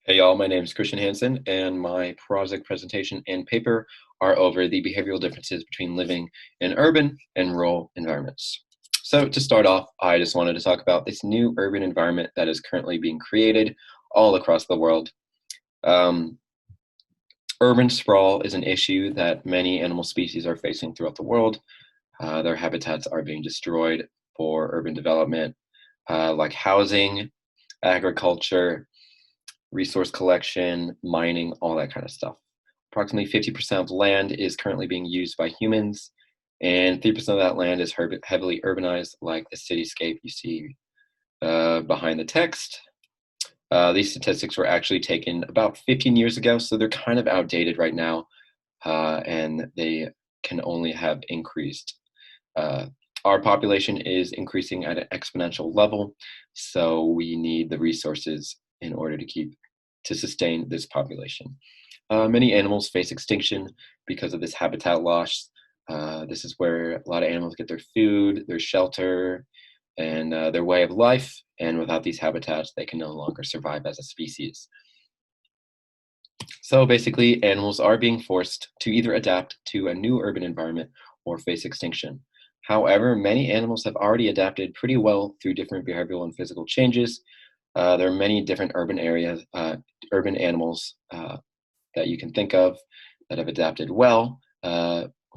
Hey y'all, my name is Christian Hansen, and my project presentation and paper are over the behavioral differences between living in urban and rural environments. So to start off, I just wanted to talk about this new urban environment that is currently being created all across the world. Um, Urban sprawl is an issue that many animal species are facing throughout the world. Their habitats are being destroyed for urban development, like housing, agriculture, resource collection, mining, all that kind of stuff. Approximately 50% of land is currently being used by humans, and 3% of that land is heavily urbanized, like the cityscape you see behind the text. These statistics were actually taken about 15 years ago, so they're kind of outdated right now, and they can only have increased. Uh, our population is increasing at an exponential level, so we need the resources in order to sustain this population. Many animals face extinction because of this habitat loss. This is where a lot of animals get their food, their shelter, and their way of life. And without these habitats, they can no longer survive as a species. So basically, animals are being forced to either adapt to a new urban environment or face extinction. However, many animals have already adapted pretty well through different behavioral and physical changes. There are many different urban animals that you can think of that have adapted well.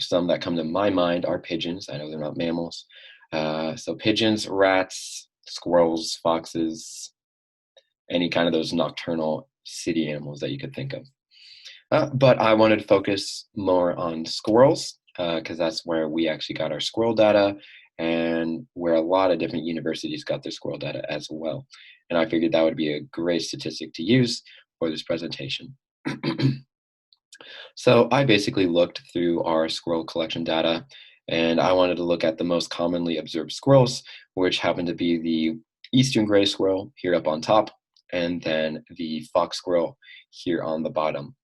Some that come to my mind are pigeons. I know they're not mammals. So pigeons, rats, squirrels, foxes, any kind of those nocturnal city animals that you could think of. But I wanted to focus more on squirrels because that's where we actually got our squirrel data and where a lot of different universities got their squirrel data as well. And I figured that would be a great statistic to use for this presentation. So I basically looked through our squirrel collection data, and I wanted to look at the most commonly observed squirrels, which happen to be the eastern gray squirrel here up on top, and then the fox squirrel here on the bottom.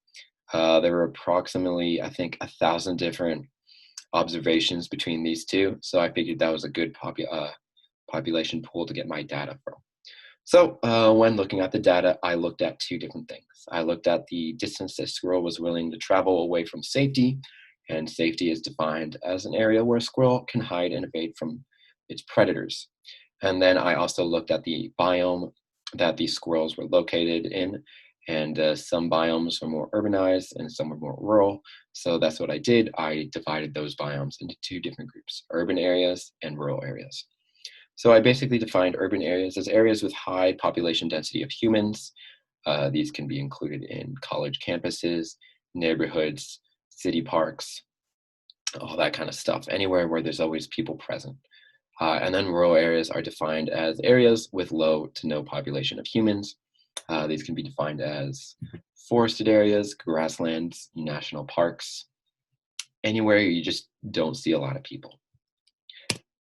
There were approximately, I think, 1,000 different observations between these two, so I figured that was a good population pool to get my data from. So when looking at the data, I looked at two different things. I looked at the distance that squirrel was willing to travel away from safety, and safety is defined as an area where a squirrel can hide and evade from its predators. And then I also looked at the biome that these squirrels were located in, and some biomes were more urbanized and some were more rural. So that's what I did. I divided those biomes into two different groups, urban areas and rural areas. So I basically defined urban areas as areas with high population density of humans. These can be included in college campuses, neighborhoods, city parks, all that kind of stuff, anywhere where there's always people present. And then rural areas are defined as areas with low to no population of humans. These can be defined as forested areas, grasslands, national parks, anywhere you just don't see a lot of people.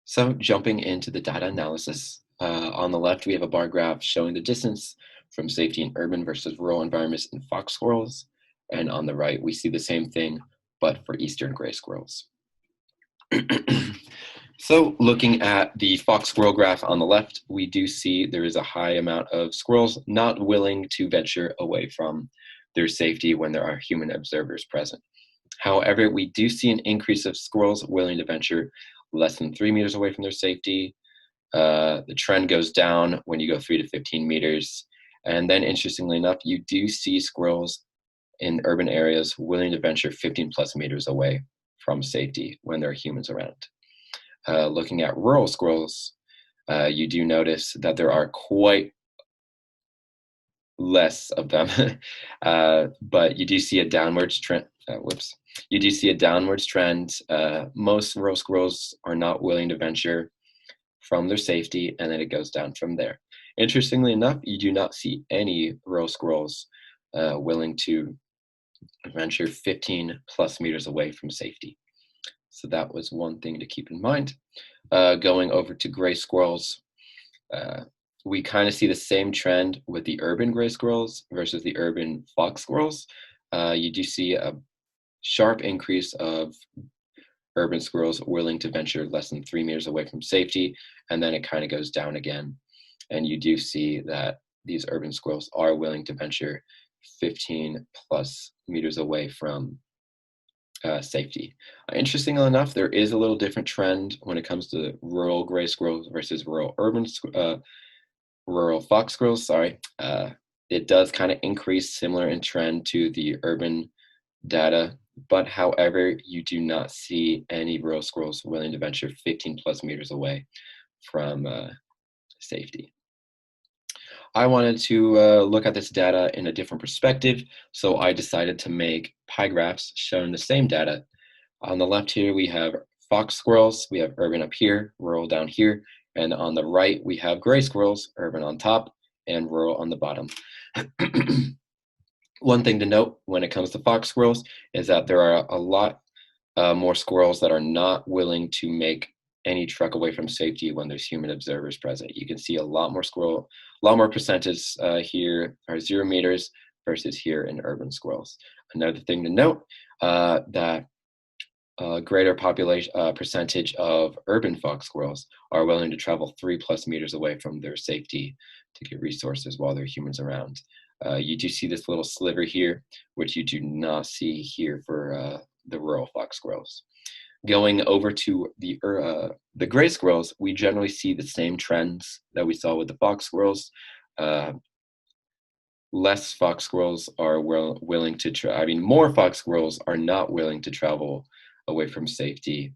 So jumping into the data analysis, on the left, we have a bar graph showing the distance from safety in urban versus rural environments in fox squirrels. And on the right, we see the same thing, but for eastern gray squirrels. So looking at the fox squirrel graph on the left, we do see there is a high amount of squirrels not willing to venture away from their safety when there are human observers present. However, we do see an increase of squirrels willing to venture less than 3 meters away from their safety. The trend goes down when you go 3 to 15 meters. And then interestingly enough, you do see squirrels in urban areas willing to venture 15 plus meters away from safety when there are humans around. Looking at rural squirrels, you do notice that there are quite less of them, but you do see a downwards trend. You do see a downwards trend. Most rural squirrels are not willing to venture from their safety, and then it goes down from there. Interestingly enough, you do not see any rural squirrels willing to venture 15 plus meters away from safety. So that was one thing to keep in mind. Going over to gray squirrels, we kind of see the same trend with the urban gray squirrels versus the urban fox squirrels. You do see a sharp increase of urban squirrels willing to venture less than 3 meters away from safety, and then it kind of goes down again. And you do see that these urban squirrels are willing to venture 15 plus meters away from safety. Interestingly enough, there is a little different trend when it comes to rural gray squirrels versus rural fox squirrels. Sorry, it does kind of increase similar in trend to the urban data, but however, you do not see any rural squirrels willing to venture 15 plus meters away from safety. I wanted to look at this data in a different perspective, so I decided to make pie graphs showing the same data. On the left here, we have fox squirrels, we have urban up here, rural down here, and on the right, we have gray squirrels, urban on top, and rural on the bottom. One thing to note when it comes to fox squirrels is that there are a lot more squirrels that are not willing to make any trek away from safety when there's human observers present. You can see a lot more percentage here are 0 meters versus here in urban squirrels. Another thing to note that a greater population percentage of urban fox squirrels are willing to travel 3+ meters away from their safety to get resources while there are humans around. You do see this little sliver here, which you do not see here for the rural fox squirrels. Going over to the gray squirrels, we generally see the same trends that we saw with the fox squirrels. Less fox squirrels are willing to more fox squirrels are not willing to travel away from safety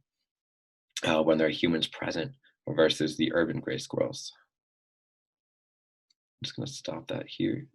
when there are humans present versus the urban gray squirrels. I'm just going to stop that here.